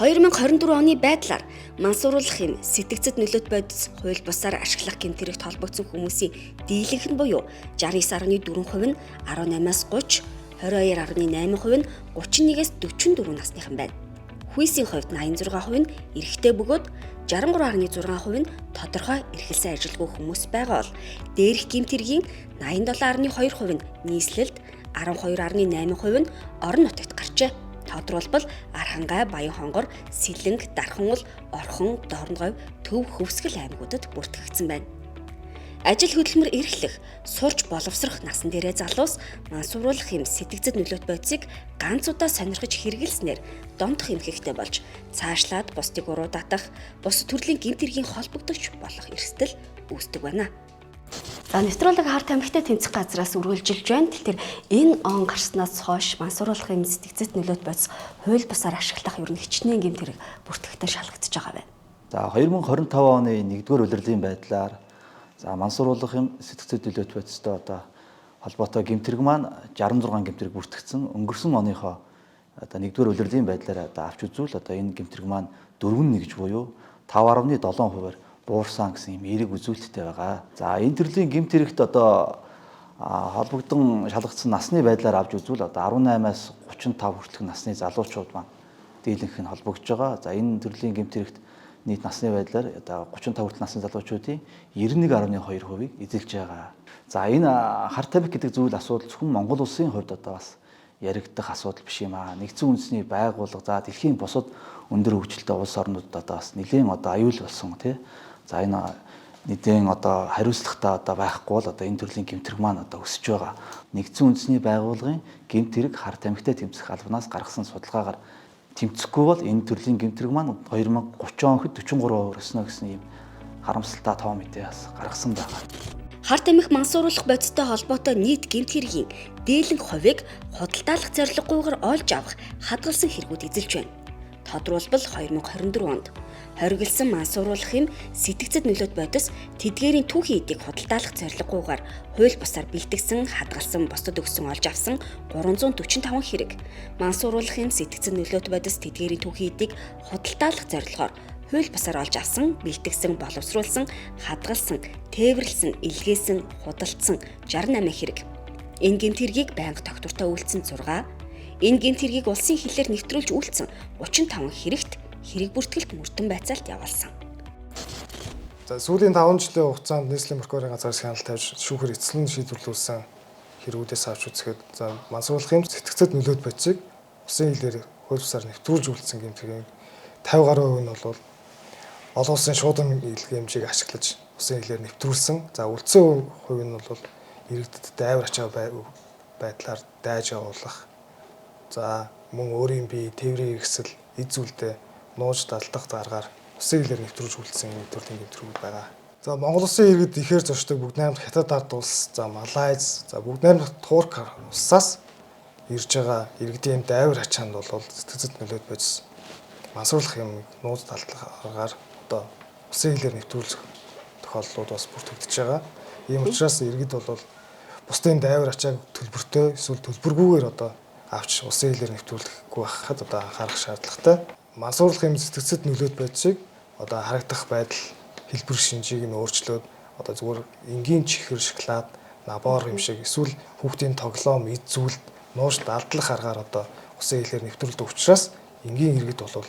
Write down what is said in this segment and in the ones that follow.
2024 оны байдлаар мансууруулах юм сэтгцэд нөлөөт бодис хууль бусаар ашиглах гэмтэрэгт холбогдсон хүмүүсийн дийлэнх нь буюу 69.4% нь 18-аас 30, 22.8% нь 31-ээс 44 насныхан байна. Хүйсийн хувьд 86% нь эрэгтэй бөгөөд 63.6% нь тодорхой эрхэлсэн ажилгүй хүмүүс байгаа бол дээрх гэмтэргийн 87.2% нь нийслэлд, 12.8% нь орон нутагт гарчээ. Тодорхойлбол Архангай, Баянхонгор, Сэлэнг, Дархан ул, Орхон, Дорноговь, Төв, Хөвсгөл аймагуудад бүртгэгдсэн байна. Ажил хөдөлмөр эрхлэх, сурч боловсрох насан дээрээ залуус мансууруулах юм сэтгцэд нөлөөт бодисыг ганц удаа сонирхож хэрэгэлснээр донтох эмхэгтэй болж цаашлаад бусдыг уруудах, бус төрлийн гэмтэргийн холбогдогч болох эрсдэл үүсдэг байна. За нэвтрүүлэг харт амигтай тэмцэх газраас үргэлжилж байна. Тэгэхээр энэ он гарснаас хойш мансууруулах юм сэтгцэд нөлөөт бодис хууль бусаар ашиглах ер нь хичнээн гэмтэрэг бүртгэгдэж шалгагдж байгаа байна. За 2025 оны 1-р улирлын байдлаар мансууруулах юм сэтгцэд нөлөөт бодистой холбоотой гэмтэрэг маань 66 гэмтэрэг бүртгэгдсэн. Өнгөрсөн оныхоо 1-р улирлын байдлаар авч үзвэл энэ гэмтэрэг маань 4-1 гэж буюу 5.7%-аар буурсан гэсэн юм эерэг үзүүлэлттэй байгаа. За энэ төрлийн гэмтэрэгт холбогдсон шалгагдсан насны байдлаар авч үзвэл 18-аас 35 хүртэлх насны залуучууд маань дийлэнх нь холбогдож байгаа. За энэ төрлийн гэмтэрэгт нийт насны байдлаар 35 хүртэл насны залуучуудын 91.2%-ийг эзэлж байгаа. За энэ харт тамхи гэдэг зүйл асуудал зөвхөн Монгол улсын хувьд бас яригдах асуудал биш юм аа. Нэгдсэн үндэсний байгууллага, за дэлхийн бусад өндөр хөгжилтэй улс орнуудад бас нэлээд аюул болсон тий. За энэ нэгэн хариуцлагатай байхгүй бол энэ төрлийн гэмтэрэг маань өсөж байгаа. Нэгдсэн үндэсний байгууллагын гэмтэрэг харт тамхитай тэмцэх албанаас гаргасан судалгаагаар тэмцэхгүй бол энэ төрлийн гэмтэрэг маань 2030 он хэд 43% өснө гэсэн ийм харамсалтай тоо мэдээ бас гаргасан байгаа. Харт тамхи мансууруулах бодистой холбоотой нийт гэмтэргийн дийлэнх хувийг худалдаалах зорилгогүйгээр олж авах хадгалсан хэрэгүүд эзэлж байна. Тодорхойлбол 2024 онд хоригдсан мансууруулах юм сэтгцэд нөлөөт бодис тэдгээрийн түүхийн эдийг худалдаалах зорилгогүйгээр хууль бусаар бэлтгэсэн, хадгалсан, бусдад өгсөн олж авсан 345 хэрэг. Мансууруулах юм сэтгцэд нөлөөт бодис тэдгээрийн түүхийн эдийг худалдаалах зорилгоор хууль бусаар олж авсан, бэлтгэсэн, боловсруулсан, хадгалсан, тээвэрлсэн, илгээсэн, худалдсан 68 хэрэг. Энэ гэмтэргийг байнга тогтвортой үйлдсэн 6, энэ гэмтэргийг улсын хилээр нэвтрүүлж үйлдсэн 35 хэрэгт хэрэг бүртгэлт мөрдөн байцаалт явуулсан. За сүүлийн 5 жилийн хугацаанд нийслэлийн прокурорын газраас хяналт тавьж шүүхэр эцлэн шийдвэрлүүлсэн хэргүүдээс авч үзэхэд мансууруулах юм сэтгцэд нөлөөт бодисыг улсын хилээр хууль бусаар нэвтрүүлж үйлдсэн гэмтэргийн 50 гаруй нь бол олон улсын шуудан илгээ хэмжээг ашиглаж улсын хилээр нэвтрүүлсэн. За үлдсэн хувь нь бол иргэдэд дайвар ачаа байдлаар дайж явуулах. За мөн өөрийн бие тээврийн хэрэгсэл эд зүйлдээ нууж далдах дараагаар улсын хилээр нэвтрүүлж үйлдсэн төрлийн гэмтэрүүд байгаа. За Монгол улсын иргэд ихээр зочдог бүгд найрамдах Хятад ард улс, за Малайз, за бүгд найрамдах Турк улсаас ирж байгаа иргэдийн дайвар ачаанд бол сэтгцэд нөлөөт бодис мансууруулах юм нууж далдахаар улсын хилээр нэвтрүүлэх тохиолдлууд бас бүртгэгдэж байгаа. Ийм учраас иргэд бол бусдын дайвар ачааг төлбөртэй эсвэл төлбөргүйгээр авч улсын хилээр нэвтрүүлэхгүй байхад анхаарах шаардлагатай. Мансууруулах юм сэтгцэд нөлөөт бодисыг харагдах байдал хэлбэр шинжийг нь өөрчлөөд зүгээр энгийн чихэр, шоколад, набор юм шиг эсвэл хүүхдийн тоглоом, эд зүйлд нууж далдлах аргаар улсын хилээр нэвтрүүлдэг учраас энгийн иргэд бол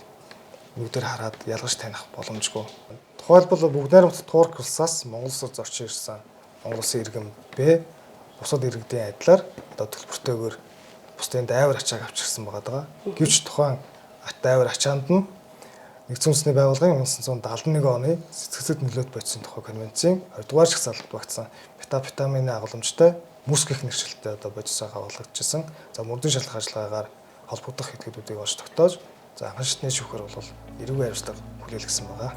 нүдээр хараад ялгаж таних боломжгүй. Тухайлбал бүгд найрамдах Турк улсаас Монгол улсад зорчин ирсэн Монгол улсын иргэн Б бусад иргэдийн адилаар төлбөртөөр бусдын дайвар ачааг авчирсан байгаа. Гэвч тухайн дайвар ачаанд нь Нэгдсэн үндэсний байгууллагын 1971 оны сэтгцэд нөлөөт бодисын тухай конвенцийн 20-р жагсаалд багтсан метамфетамины агуулмжтай мөс гэх нэршилтэй бодисоо хаваалгажсэн. За мөрдөн шалгах ажиллагаагаар холбогдох этгээдүүдийг олж тогтоож, анхан шатны шүүхээр бол эрүүгийн хариуцлага хүлээлгэсэн байгаа.